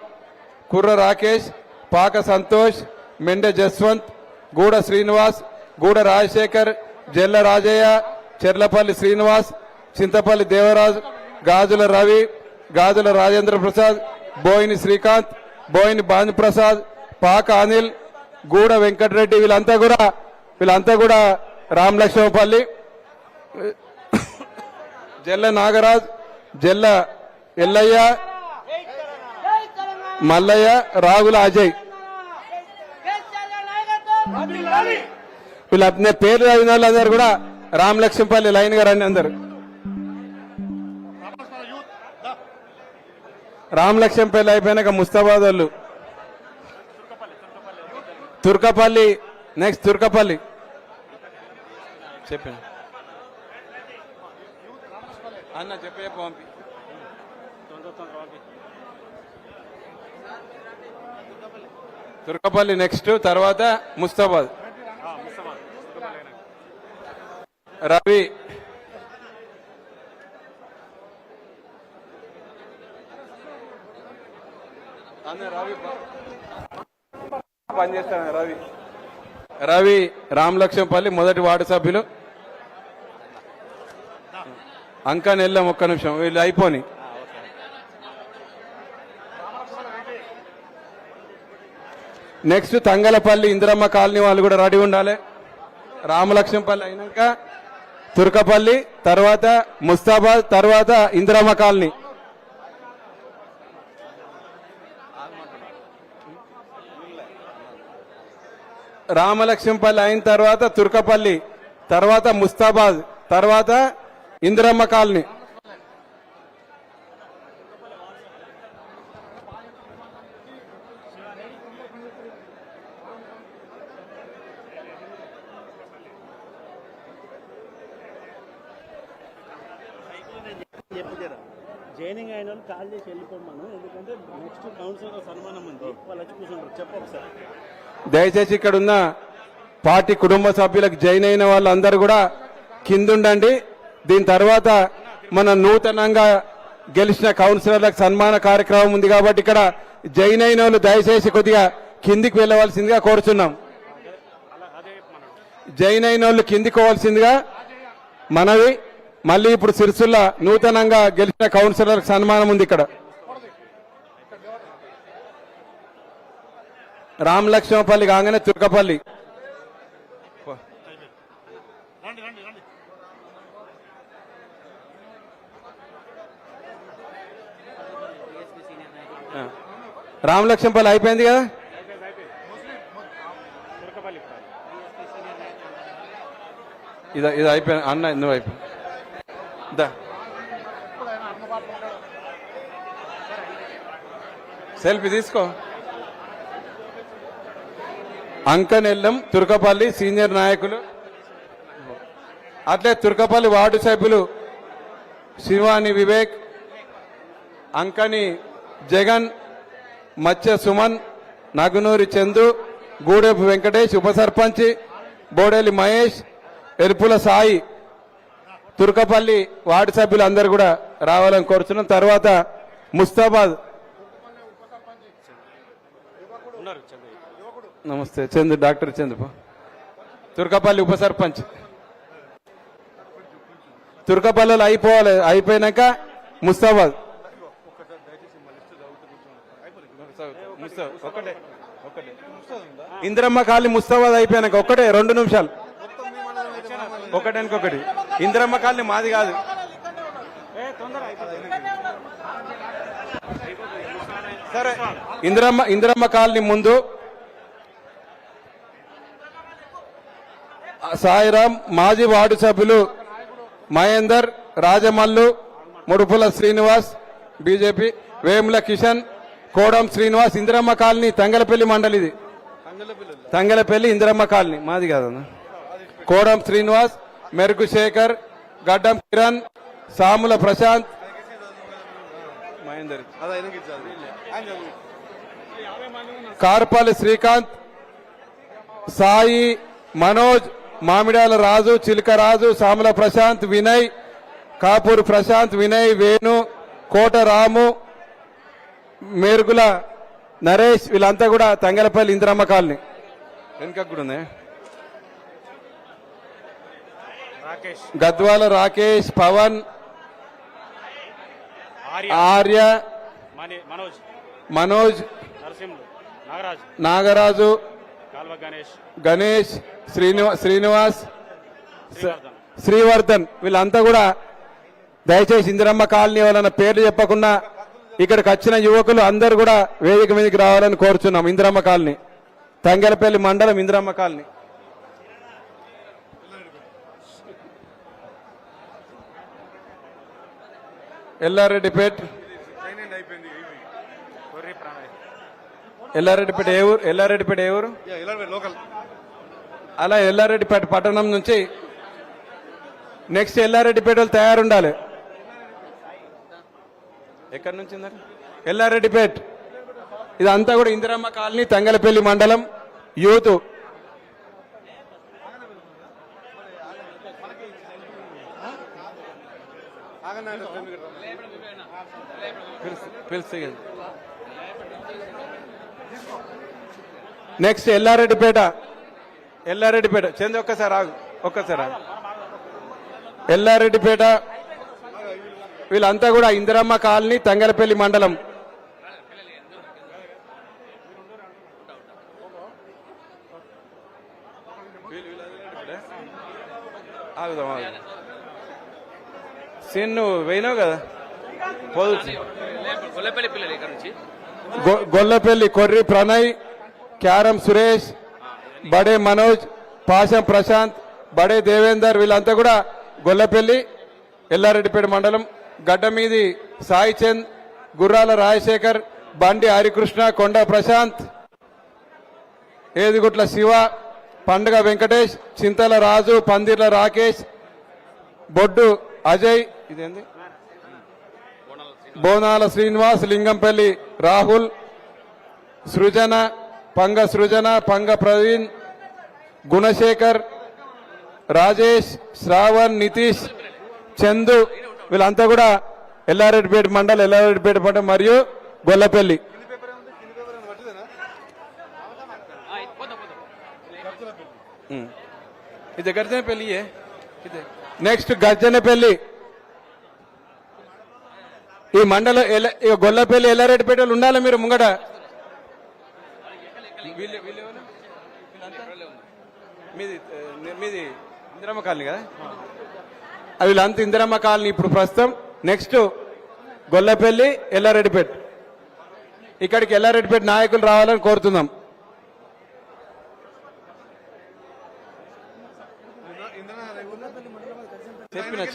కుర్ర రాకేష్, పాక సంతోష్, మెండె జస్వంత్, గూడ శ్రీనివాస్, గూడ రాజశేఖర్, జెల్ల రాజయ్య, చెర్లపల్లి శ్రీనివాస్, చింతపల్లి దేవరాజ్, గాజుల రవి, గాజుల రాజేంద్ర ప్రసాద్, బోయిని శ్రీకాంత్, బోయిని భానుప్రసాద్, పాక అనిల్, గూడ వెంకటరెడ్డి. వీళ్ళంతా కూడా రామలక్ష్మపల్లి. జెల్ల నాగరాజ్, జెల్ల ఎల్లయ్య, మల్లయ్య, రాగుల అజయ్. వీళ్ళ పేర్లు చదివిన వాళ్ళందరూ కూడా రామలక్ష్మపల్లి లైన్ గా రండి అందరు. రామలక్ష్మపల్లి అయిపోయినాక ముస్తాబాద్ వాళ్ళు. తుర్కపల్లి. నెక్స్ట్ తుర్కపల్లి చెప్పండి అన్న. చెప్పే పంపి. తుర్కపల్లి నెక్స్ట్, తర్వాత ముస్తాబాద్. రవి. రవి పనిచేస్తాను. రవి రామలక్ష్మంపల్లి మొదటి వార్డు సభ్యులు. అంకా నెల్లం. ఒక్క నిమిషం వీళ్ళు అయిపోని. నెక్స్ట్ తంగలపల్లి ఇందిరమ్మ కాలనీ వాళ్ళు కూడా రెడీ ఉండాలి. రామలక్ష్మంపల్లి అయినాక తుర్కపల్లి, తర్వాత ముస్తాబాద్, తర్వాత ఇందిరమ్మ కాలనీ. రామలక్ష్మంపల్లి అయిన తర్వాత తుర్కపల్లి, తర్వాత ముస్తాబాద్, తర్వాత ఇందిరమ్మ కాలనీ. ట్రైనింగ్ అయిన వాళ్ళు కాల్ చేసి వెళ్ళిపోమను, ఎందుకంటే నెక్స్ట్ కౌన్సిలర్ సన్మానం ఉంది, వాళ్ళు వచ్చి కూర్చుంటారు. చెప్పు ఒకసారి. దయచేసి ఇక్కడ ఉన్న పార్టీ కుటుంబ సభ్యులకు జాయిన్ అయిన వాళ్ళందరూ కూడా కిందుండండి. దీని తర్వాత మన నూతనంగా గెలిచిన కౌన్సిలర్లకు సన్మాన కార్యక్రమం ఉంది కాబట్టి ఇక్కడ జాయిన్ అయిన వాళ్ళు దయచేసి కొద్దిగా కిందికి వెళ్ళవలసిందిగా కోరుచున్నాం. జాయిన్ అయిన వాళ్ళు కిందికి పోవాల్సిందిగా మనవి. మళ్ళీ ఇప్పుడు సిరిసిల్ల నూతనంగా గెలిచిన కౌన్సిలర్లకు సన్మానం ఉంది ఇక్కడ. రామలక్ష్మపల్లి కాగానే తుర్కపల్లి. రామలక్ష్మపల్లి అయిపోయింది కదా. ఇది అయిపోయింది అన్న, నువ్వు అయిపోయింది. సెల్ఫీ తీసుకో. అంకనెల్లం తుర్కపల్లి సీనియర్ నాయకులు, అట్లే తుర్కపల్లి వార్డు సభ్యులు శివాని వివేక్, అంకని జగన్, మత్స్య సుమన్, నగునూరి చందు, గూడెపు వెంకటేష్, ఉప సర్పంచ్ బోడేలి మహేష్, ఎరుపుల సాయి, తుర్కపల్లి వార్డు సభ్యులు అందరూ కూడా రావాలని కోరుతున్నాం. తర్వాత ముస్తాబాద్ నమస్తే చందు, డాక్టర్ చందు, తుర్కపల్లి ఉప సర్పంచ్. తుర్కపల్లిలో అయిపోవాలి, అయిపోయినాక ముస్తాబాద్. ఇందిరమ్మ కాలనీ ముస్తాబాద్ అయిపోయినాక ఒకటే 2 నిమిషాలు, ఒకటి. ఇందిరమ్మ కాలనీ మాది కాదు. సరే, ఇందిరమ్మ కాలనీ ముందు సాయిరాం, మాజీ వార్డు సభ్యులు మహేందర్, రాజమల్లు, ముడుపుల శ్రీనివాస్ బీజేపీ, వేముల కిషన్, కోడం శ్రీనివాస్. ఇందిరమ్మ కాలనీ తంగలపల్లి మండలి, ఇది తంగలపల్లి ఇందిరమ్మ కాలనీ మాది కాదన్న. కోడం శ్రీనివాస్, మెరుగు శేఖర్, గడ్డం కిరణ్, సాముల ప్రశాంత్, మహేందర్, కార్పల్లి శ్రీకాంత్, సాయి, మనోజ్, మామిడాల రాజు, చిలుక రాజు, సాముల ప్రశాంత్, వినయ్, కాపూర్ ప్రశాంత్, వినయ్, వేణు, కోట రాము, మేరుగుల నరేష్. వీళ్ళంతా కూడా తంగలపల్లి ఇందిరమ్మ కాలనీ వెనుక కూడా ఉంది. గద్వాల రాకేష్, పవన్, ఆర్య, మనోజ్, నాగరాజు, గణేష్, శ్రీనివాస్, శ్రీవర్ధన్. వీళ్ళంతా కూడా దయచేసి ఇందిరమ్మ కాలనీ వాళ్ళన్న పేర్లు చెప్పకుండా ఇక్కడికి వచ్చిన యువకులు అందరూ కూడా వేదిక మీదకి రావాలని కోరుచున్నాం. ఇందిరమ్మ కాలనీ, తంగలపల్లి మండలం ఇందిరమ్మ కాలనీ. ఎల్లారెడ్డిపేట్, ఎల్లారెడ్డిపేట ఏ ఊరు? ఎల్లారెడ్డిపేట ఏ ఊరు? అలా ఎల్లారెడ్డిపేట పట్టణం నుంచి నెక్స్ట్ ఎల్లారెడ్డిపేటలు తయారుండాలి. ఎక్కడి నుంచి ఎల్లారెడ్డిపేట, ఇదంతా కూడా ఇందిరమ్మ కాలనీ, తంగలపల్లి మండలం యూత్. నెక్స్ట్ ఎల్లారెడ్డిపేట, చంద్ర ఒక్కసారి ఆగు. ఎల్లారెడ్డిపేట వీళ్ళంతా కూడా ఇందిరమ్మ కాలనీ, తంగలపల్లి మండలం. సిన్ను పోయినావు కదా, గొల్లపల్లి కొర్రి ప్రణయ్, క్యారం సురేష్, బడే మనోజ్, పాశం ప్రశాంత్, బడే దేవేందర్. వీళ్ళంతా కూడా గొల్లపల్లి ఎల్లారెడ్డిపేట మండలం. గడ్డమీది సాయి చంద్, గుర్రాల రాజశేఖర్, బండి హరికృష్ణ, కొండ ప్రశాంత్, ఏదిగుట్ల శివ, పండుగ వెంకటేష్, చింతల రాజు, పందిర్ల రాకేష్, బొడ్డు అజయ్, ఇదేంది బోనాల శ్రీనివాస్, లింగంపల్లి రాహుల్, సృజన, పంగ ప్రవీణ్, గుణశేఖర్, రాజేష్, శ్రావణ్, నితీష్, చందు వీళ్ళంతా కూడా ఎల్లారెడ్డిపేట మండలం మరియు గొల్లపల్లి. ఇది గర్జనపల్లి. నెక్స్ట్ గర్జనపల్లి. ఈ మండలం గొల్లపల్లి ఎల్లారెడ్డిపేటలు ఉండాలి మీరు ముంగట. మీది ఇందిరమ్మ కాలనీ కదా, వీళ్ళంతా ఇందిరమ్మ కాలనీ ఇప్పుడు ప్రస్తుతం. నెక్స్ట్ గొల్లపల్లి ఎల్లారెడ్డిపేట. ఇక్కడికి ఎల్లారెడ్డిపేట నాయకులు రావాలని కోరుతున్నాం.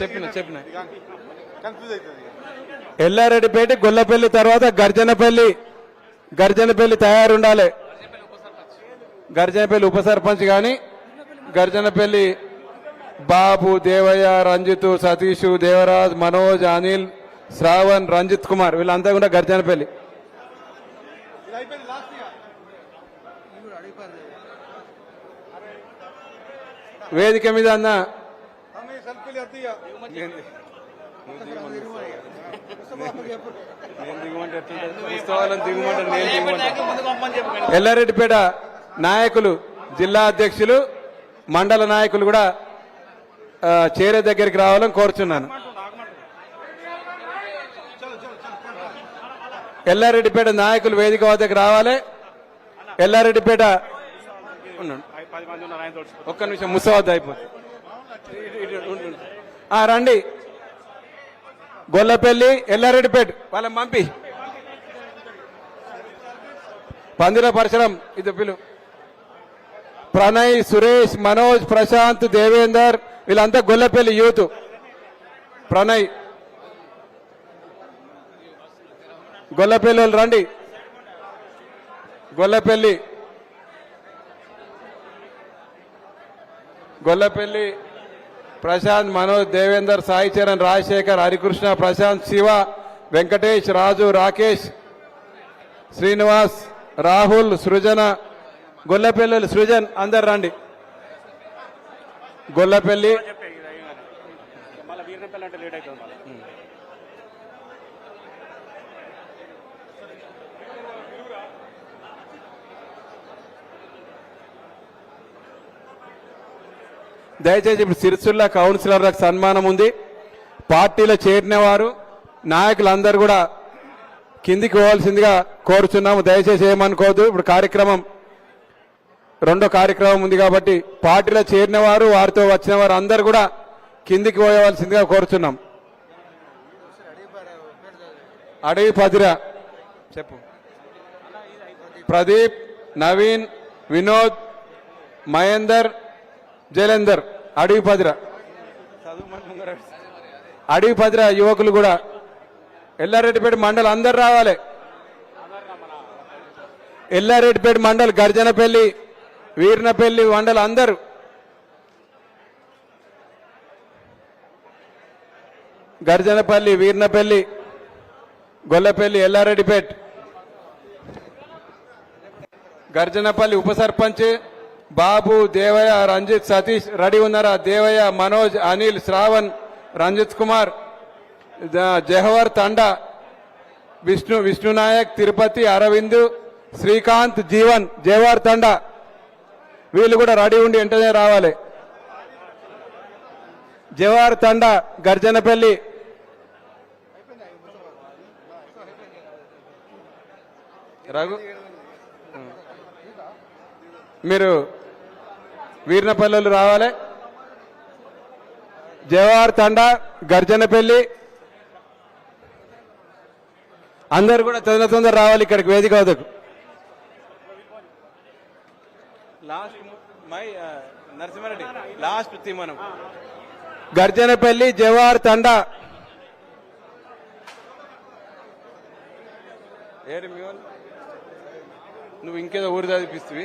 చెప్పిన ఎల్లారెడ్డిపేట, గొల్లపల్లి తర్వాత గర్జనపల్లి తయారుండాలి. గర్జనపల్లి ఉప సర్పంచ్ గాని గర్జనపల్లి బాబు, దేవయ్య, రంజిత్, సతీష్, దేవరాజ్, మనోజ్, అనిల్, శ్రావణ్, రంజిత్ కుమార్ వీళ్ళంతా కూడా గర్జనపల్లి. వేదిక మీద అన్న ఎల్లారెడ్డిపేట నాయకులు, జిల్లా అధ్యక్షులు, మండల నాయకులు కూడా చేరే దగ్గరికి రావాలని కోరుచున్నాను. ఎల్లారెడ్డిపేట నాయకులు వేదిక వద్దకు రావాలి. ఎల్లారెడ్డిపేట ఒక్క నిమిషం ముసవద్ద అయిపోతుంది. రండి. గొల్లపల్లి, ఎల్లారెడ్డిపేట వాళ్ళని పంపి పందిర పరశురం ఇది పిలు. ప్రణయ్, సురేష్, మనోజ్, ప్రశాంత్, దేవేందర్ వీళ్ళంతా గొల్లపల్లి యూత్. ప్రణయ్ గొల్లపల్లి వాళ్ళు రండి. గొల్లపల్లి ప్రశాంత్, మనోజ్, దేవేందర్, సాయి చరణ్, రాజశేఖర్, హరికృష్ణ, ప్రశాంత్, శివ, వెంకటేష్, రాజు, రాకేష్, శ్రీనివాస్, రాహుల్, సృజన. గొల్లపల్లి సృజన్ అందరు రండి. గొల్లపల్లి దయచేసి ఇప్పుడు సిరిసిల్ల కౌన్సిలర్లకు సన్మానం ఉంది. పార్టీలో చేరిన వారు నాయకులందరూ కూడా కిందికి పోవాల్సిందిగా కోరుచున్నాము. దయచేసి ఏమనుకోవద్దు. ఇప్పుడు రెండో కార్యక్రమం ఉంది కాబట్టి పార్టీలో చేరిన వారు, వారితో వచ్చిన వారు అందరూ కూడా కిందికి పోయవలసిందిగా కోరుచున్నాం. అడవి పదిరా చెప్పు. ప్రదీప్, నవీన్, వినోద్, మహేందర్, జైలేందర్. అడవి పదిరా యువకులు కూడా. ఎల్లారెడ్డిపేట మండలి అందరు రావాలి. ఎల్లారెడ్డిపేట మండలి, గర్జనపల్లి, వీర్నపల్లి మండలి అందరు. గర్జనపల్లి, వీర్నపల్లి, గొల్లపల్లి, ఎల్లారెడ్డిపేట. గర్జనపల్లి ఉప సర్పంచ్ బాబు, దేవయ్య, రంజిత్, సతీష్ రెడీ ఉన్నారా? దేవయ్య, మనోజ్, అనిల్, శ్రావణ్, రంజిత్ కుమార్, జహవర్ తండా, విష్ణునాయక్, తిరుపతి, అరవింద్, శ్రీకాంత్, జీవన్, జవహర్ తండా వీళ్ళు కూడా రెడీ ఉండి వెంటనే రావాలి. జవహర్ తండా, గర్జనపల్లి. రఘు మీరు వీర్నపల్లి రావాలి. జవహర్ తండా, గర్జనపల్లి అందరు కూడా తొందర రావాలి ఇక్కడికి వేదిక వద్దకు. నరసింహారెడ్డి లాస్ట్ మనం గర్జనపల్లి, జవహర్ తండా. నువ్వు ఇంకేదో ఊరు చదివిపిస్తువి.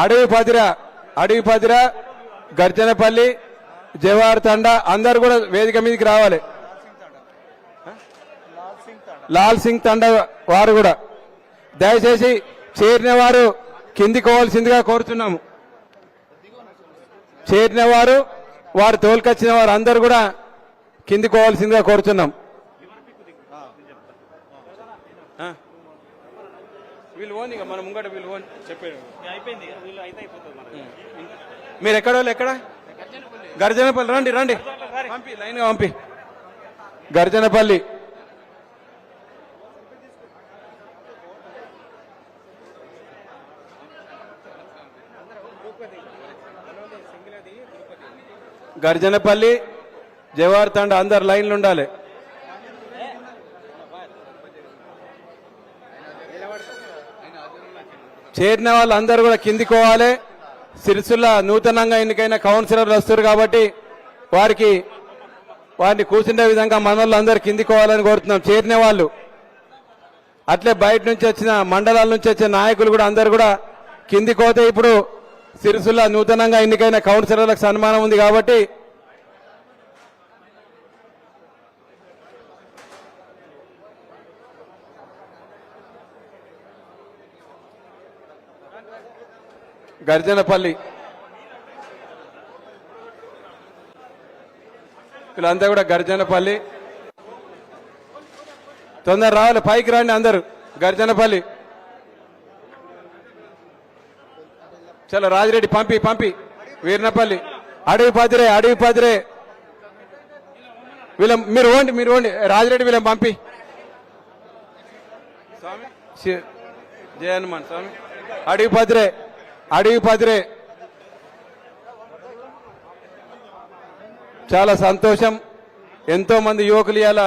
అడవి పదిరా, గర్జనపల్లి, జవహర్ తండా అందరు కూడా వేదిక మీదకి రావాలి. లాల్ సింగ్ తండ వారు కూడా దయచేసి చేరిన వారు కిందికోవాల్సిందిగా కోరుతున్నాము. చేరిన వారు తోలుకొచ్చిన వారు అందరూ కూడా కిందికోవాల్సిందిగా కోరుతున్నాం. వీళ్ళు ఓన్ ఇక మన ముంగట వీళ్ళు ఓన్ చెప్పాడు అయిపోయింది వీళ్ళు అయితే అయిపోతుంది మనకి. మీరు ఎక్కడ వాళ్ళు ఎక్కడ గర్జనపల్లి రండి రండి పంపి లైన్గా పంపి గర్జనపల్లి గర్జనపల్లి జవహర్ తండ అందరు లైన్లు ఉండాలి. చేరిన వాళ్ళు అందరూ కూడా కిందికోవాలి. సిరిసిల్ల నూతనంగా ఎన్నికైన కౌన్సిలర్లు వస్తారు కాబట్టి వారిని కూర్చుండే విధంగా మనోళ్ళు అందరు కిందికోవాలని కోరుతున్నాం. చేరిన వాళ్ళు అట్లే బయట నుంచి వచ్చిన మండలాల నుంచి వచ్చిన నాయకులు కూడా అందరు కూడా కిందికోతే ఇప్పుడు సిరిసిల్ల నూతనంగా ఎన్నికైన కౌన్సిలర్లకు సన్మానం ఉంది కాబట్టి గర్జనపల్లి వీళ్ళంతా కూడా గర్జనపల్లి తొందర రావాలి పైకి రండి అందరు గర్జనపల్లి. చలో రాజిరెడ్డి పంపి వీర్నపల్లి అడవి పదిరే వీళ్ళ మీరు ఓండి రాజిరెడ్డి వీళ్ళని పంపి స్వామి జయ హనుమాన్ స్వామి అడవి పదిరే చాలా సంతోషం. ఎంతో మంది యువకులు ఇవాళ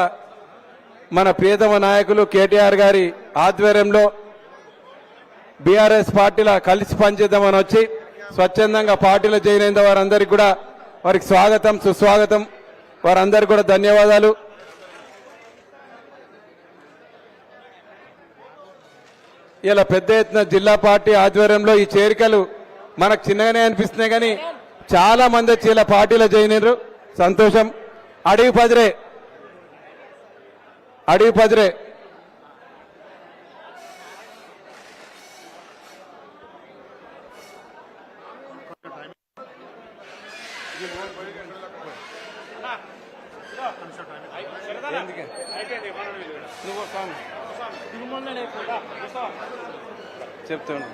మన ప్రియతమ నాయకులు కేటీఆర్ గారి ఆధ్వర్యంలో బీఆర్ఎస్ పార్టీలో కలిసి పనిచేద్దామని వచ్చి స్వచ్ఛందంగా పార్టీలో జాయిన్ అయిన వారందరికీ కూడా వారికి స్వాగతం సుస్వాగతం. వారందరికీ కూడా ధన్యవాదాలు. ఇలా పెద్ద ఎత్తున జిల్లా పార్టీ ఆధ్వర్యంలో ఈ చేరికలు మనకు చిన్నగానే అనిపిస్తున్నాయి కానీ చాలా మంది వచ్చి ఇలా పార్టీలో జాయిన్ అయ్యారు. సంతోషం. అడవి పదిరే చెప్తాను.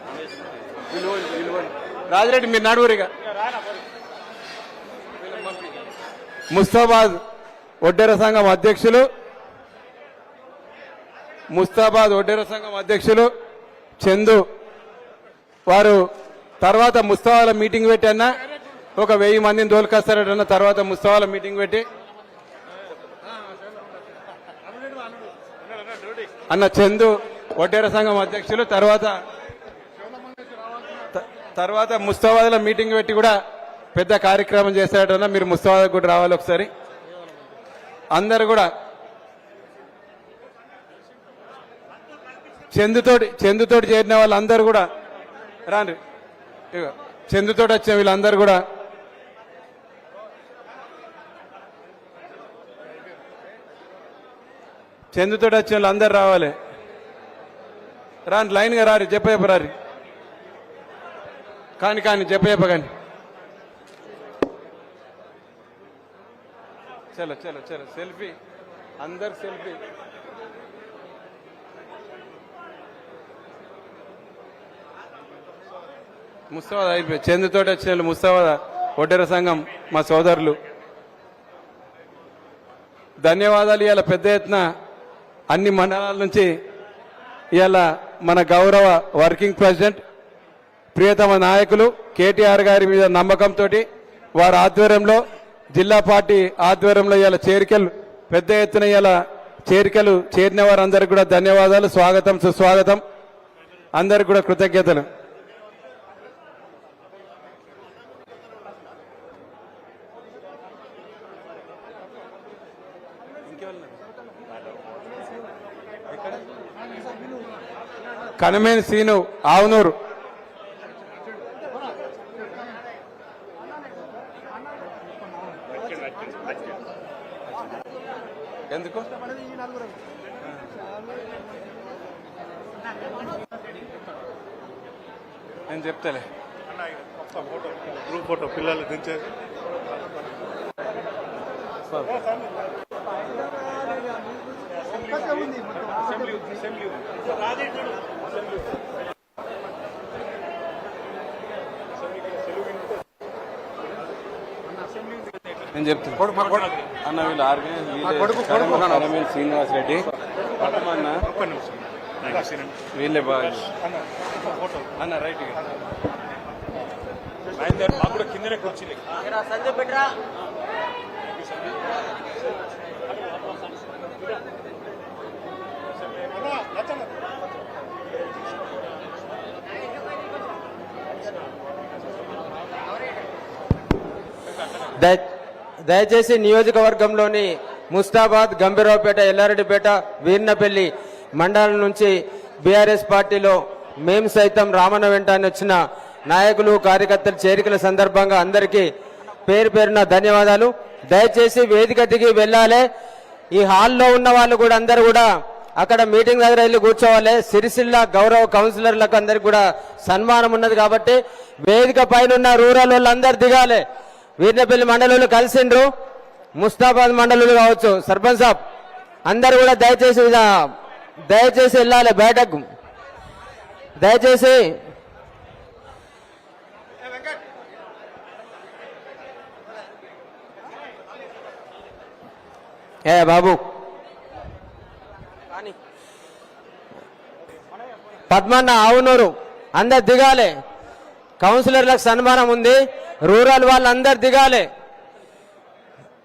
రాజిరెడ్డి మీరు నడువురిగా ముస్తాబాద్ ఒడ్డెర సంఘం అధ్యక్షులు చందు వారు తర్వాత ముస్తాబాల మీటింగ్ పెట్టి అన్న ఒక 1000 మందిని తోలుకొస్తారన్న తర్వాత ముస్తాబాల మీటింగ్ పెట్టి అన్న చందు ఒడ్డెర సంఘం అధ్యక్షులు తర్వాత ముస్తాబాద్లో మీటింగ్ పెట్టి కూడా పెద్ద కార్యక్రమం చేస్తాడన్నా మీరు ముస్తాబాద్ కూడా రావాలి ఒకసారి. అందరు కూడా చందుతోటి చేరిన వాళ్ళందరూ కూడా రాండి. చందుతోటి వచ్చిన వీళ్ళందరూ కూడా చందుతోటి వచ్చిన వాళ్ళందరూ రావాలి. రాండి లైన్గా రారి చెప్పరారి కానీ చెప్ప కానీ చలో సెల్ఫీ అందరు సెల్ఫీ. ముస్తాబాద్ అయిపోయి చందుతోటి వచ్చిన ముస్తాబాద్ ఒడ్డెర సంఘం మా సోదరులు ధన్యవాదాలు. ఇవాళ పెద్ద ఎత్తున అన్ని మండలాల నుంచి ఇవాళ మన గౌరవ వర్కింగ్ ప్రెసిడెంట్ ప్రియతమ నాయకులు కేటీఆర్ గారి మీద నమ్మకంతో వారి ఆధ్వర్యంలో జిల్లా పార్టీ ఆధ్వర్యంలో ఇవాళ చేరికలు పెద్ద ఎత్తున చేరిన వారందరికీ కూడా ధన్యవాదాలు. స్వాగతం సుస్వాగతం. అందరికి కూడా కృతజ్ఞతలు. కనమేని సీను ఆవునూరు ఎందుకు నేను చెప్తాలే. గ్రూప్ ఫోటో పిల్లలు దించే నేను చెప్తాను అన్న వీళ్ళు ఆర్గే శ్రీనివాస్ రెడ్డి అన్న వీళ్ళే బాగా అన్న రైట్ మాకు కూడా కిందనే కూర్చుని దయచేసి నియోజకవర్గంలోని ముస్తాబాద్, గంభీరావుపేట, ఎల్లారెడ్డిపేట, వీర్నపల్లి మండలం నుంచి బీఆర్ఎస్ పార్టీలో మేము సైతం రామన్న వెంట అని వచ్చిన నాయకులు, కార్యకర్తలు చేరికల సందర్భంగా అందరికీ పేరు పేరున ధన్యవాదాలు. దయచేసి వేదిక దిగి వెళ్ళాలి. ఈ హాల్లో ఉన్న వాళ్ళు కూడా అందరూ కూడా అక్కడ మీటింగ్ దగ్గర వెళ్ళి కూర్చోవాలి. సిరిసిల్ల గౌరవ కౌన్సిలర్లకు అందరికి కూడా సన్మానం ఉన్నది కాబట్టి వేదిక పైన ఉన్న రూరల్ వాళ్ళు అందరు దిగాలి. వీర్నపల్లి మండలులు కలిసిండ్రు, ముస్తాబాద్ మండలులు కావచ్చు, సర్పంచ్ సాబ్ అందరు కూడా దయచేసి వెళ్ళాలి బయటకు. దయచేసి బాబు పద్మన్న ఆవునూరు అందరు దిగాలి. కౌన్సిలర్లకు సన్మానం ఉంది, రూరల్ వాళ్ళు అందరు దిగాలి.